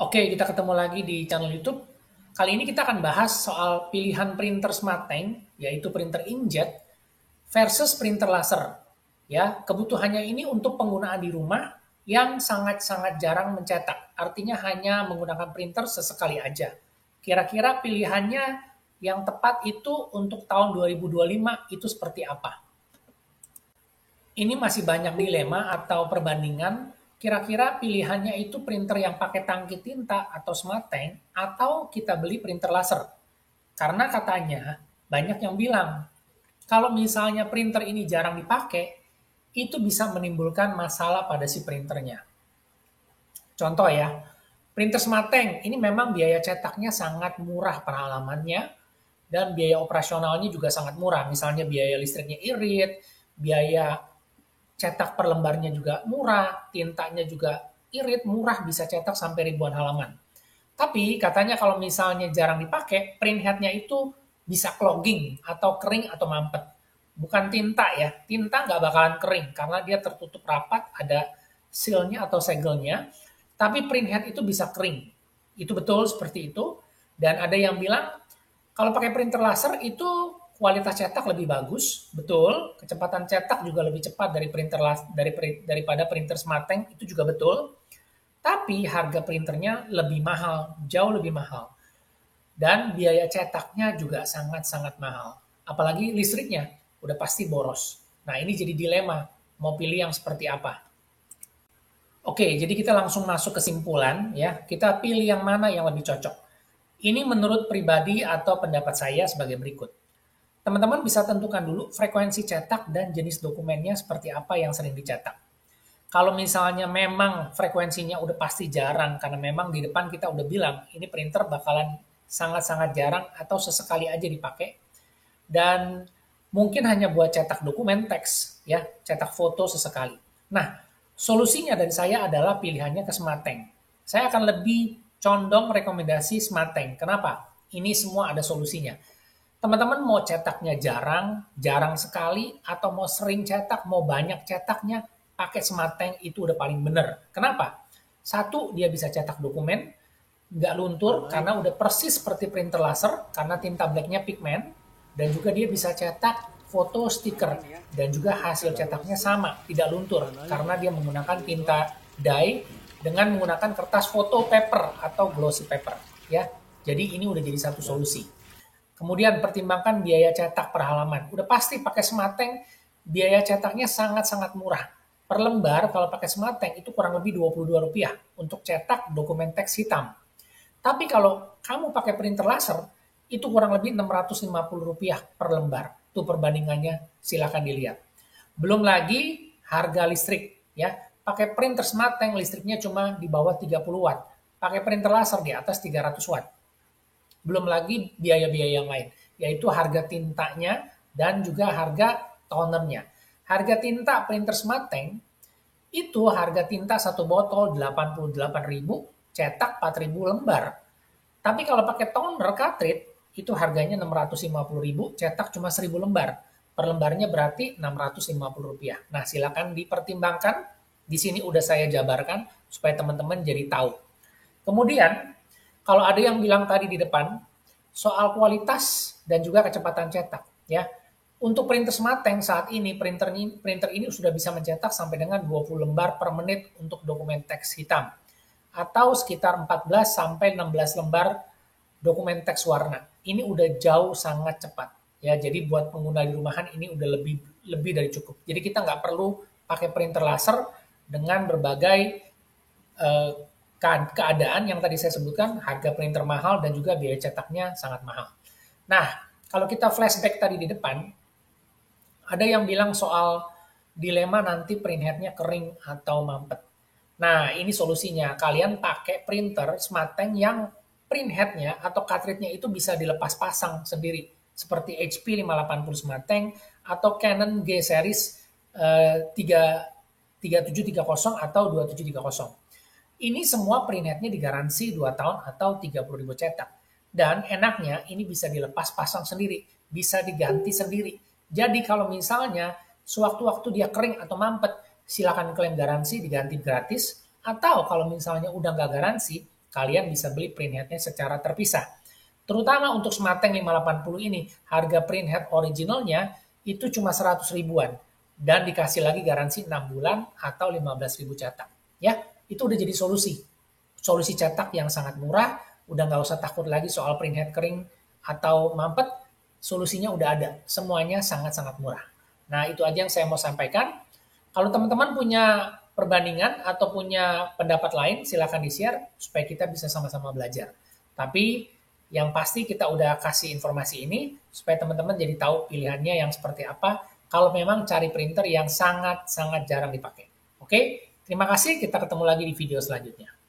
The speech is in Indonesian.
Oke, kita ketemu lagi di channel YouTube. Kali ini kita akan bahas soal pilihan printer SmartTank, yaitu printer inkjet versus printer laser. Ya, kebutuhannya ini untuk penggunaan di rumah yang sangat-sangat jarang mencetak. Artinya hanya menggunakan printer sesekali aja. Kira-kira pilihannya yang tepat itu untuk tahun 2025 itu seperti apa? Ini masih banyak dilema atau perbandingan. Kira-kira pilihannya itu printer yang pakai tangki tinta atau smart tank atau kita beli printer laser. Karena katanya banyak yang bilang kalau misalnya printer ini jarang dipakai, itu bisa menimbulkan masalah pada si printernya. Contoh ya, printer smart tank ini memang biaya cetaknya sangat murah per halamannya dan biaya operasionalnya juga sangat murah. Misalnya biaya listriknya irit, biaya cetak per lembarnya juga murah, tintanya juga irit, murah, bisa cetak sampai ribuan halaman. Tapi katanya kalau misalnya jarang dipakai, print headnya itu bisa clogging atau kering atau mampet. Bukan tinta ya, tinta nggak bakalan kering karena dia tertutup rapat, ada sealnya atau segelnya. Tapi print head itu bisa kering. Itu betul seperti itu. Dan ada yang bilang kalau pakai printer laser itu kualitas cetak lebih bagus, betul. Kecepatan cetak juga lebih cepat dari daripada printer SmartTank, itu juga betul. Tapi harga printernya lebih mahal, jauh lebih mahal. Dan biaya cetaknya juga sangat-sangat mahal. Apalagi listriknya, udah pasti boros. Nah ini jadi dilema, mau pilih yang seperti apa. Oke, jadi kita langsung masuk kesimpulan ya. Kita pilih yang mana yang lebih cocok. Ini menurut pribadi atau pendapat saya sebagai berikut. Teman-teman bisa tentukan dulu frekuensi cetak dan jenis dokumennya seperti apa yang sering dicetak. Kalau misalnya memang frekuensinya udah pasti jarang, karena memang di depan kita udah bilang, ini printer bakalan sangat-sangat jarang atau sesekali aja dipakai, dan mungkin hanya buat cetak dokumen teks, ya, cetak foto sesekali. Nah, solusinya dari saya adalah pilihannya ke SmartTank. Saya akan lebih condong rekomendasi SmartTank. Kenapa? Ini semua ada solusinya. Teman-teman mau cetaknya jarang, jarang sekali, atau mau sering cetak, mau banyak cetaknya, pakai Smart Tank itu udah paling bener. Kenapa? Satu, dia bisa cetak dokumen, nggak luntur, karena udah persis seperti printer laser, karena tinta blacknya pigment, dan juga dia bisa cetak foto stiker, dan juga hasil cetaknya sama, tidak luntur, karena dia menggunakan tinta dye, dengan menggunakan kertas foto paper atau glossy paper. Ya, jadi ini udah jadi satu solusi. Kemudian pertimbangkan biaya cetak per halaman. Udah pasti pakai SmartTank, biaya cetaknya sangat-sangat murah. Per lembar kalau pakai SmartTank itu kurang lebih Rp22 untuk cetak dokumen teks hitam. Tapi kalau kamu pakai printer laser, itu kurang lebih Rp650 per lembar. Itu perbandingannya, silakan dilihat. Belum lagi harga listrik, ya. Pakai printer SmartTank listriknya cuma di bawah 30 watt. Pakai printer laser di atas 300 watt. Belum lagi biaya-biaya yang lain, yaitu harga tintanya dan juga harga tonernya. Harga tinta printer SmartTank itu harga tinta satu botol 88.000, cetak 4.000 lembar. Tapi kalau pakai toner cartridge itu harganya 650.000, cetak cuma 1.000 lembar. Per lembarnya berarti Rp650. Nah, silakan dipertimbangkan. Di sini udah saya jabarkan supaya teman-teman jadi tahu. Kemudian, kalau ada yang bilang tadi di depan, soal kualitas dan juga kecepatan cetak, ya. Untuk printer SmartTank saat ini, printer ini sudah bisa mencetak sampai dengan 20 lembar per menit untuk dokumen teks hitam. Atau sekitar 14 sampai 16 lembar dokumen teks warna. Ini udah jauh sangat cepat. Ya, jadi buat pengguna di rumahan ini udah lebih lebih dari cukup. Jadi kita nggak perlu pakai printer laser dengan berbagai eh, keadaan yang tadi saya sebutkan, harga printer mahal dan juga biaya cetaknya sangat mahal. Nah, kalau kita flashback tadi di depan, ada yang bilang soal dilema nanti print headnya kering atau mampet. Nah, ini solusinya. Kalian pakai printer SmartTank yang print headnya atau cartridge-nya itu bisa dilepas pasang sendiri. Seperti HP 580 SmartTank atau Canon G Series 3730 atau 2730. Ini semua print head-nya digaransi 2 tahun atau 30.000 cetak. Dan enaknya ini bisa dilepas pasang sendiri, bisa diganti sendiri. Jadi kalau misalnya sewaktu-waktu dia kering atau mampet, silakan klaim garansi diganti gratis. Atau kalau misalnya udah nggak garansi, kalian bisa beli printheadnya secara terpisah. Terutama untuk Smarttank 580 ini, harga printhead originalnya itu cuma 100 ribuan dan dikasih lagi garansi 6 bulan atau 15.000 cetak. Ya, itu udah jadi solusi. Solusi cetak yang sangat murah, udah nggak usah takut lagi soal printhead kering atau mampet, solusinya udah ada. Semuanya sangat-sangat murah. Nah, itu aja yang saya mau sampaikan. Kalau teman-teman punya perbandingan atau punya pendapat lain, silakan di-share supaya kita bisa sama-sama belajar. Tapi yang pasti kita udah kasih informasi ini supaya teman-teman jadi tahu pilihannya yang seperti apa kalau memang cari printer yang sangat-sangat jarang dipakai. Oke, terima kasih. Kita ketemu lagi di video selanjutnya.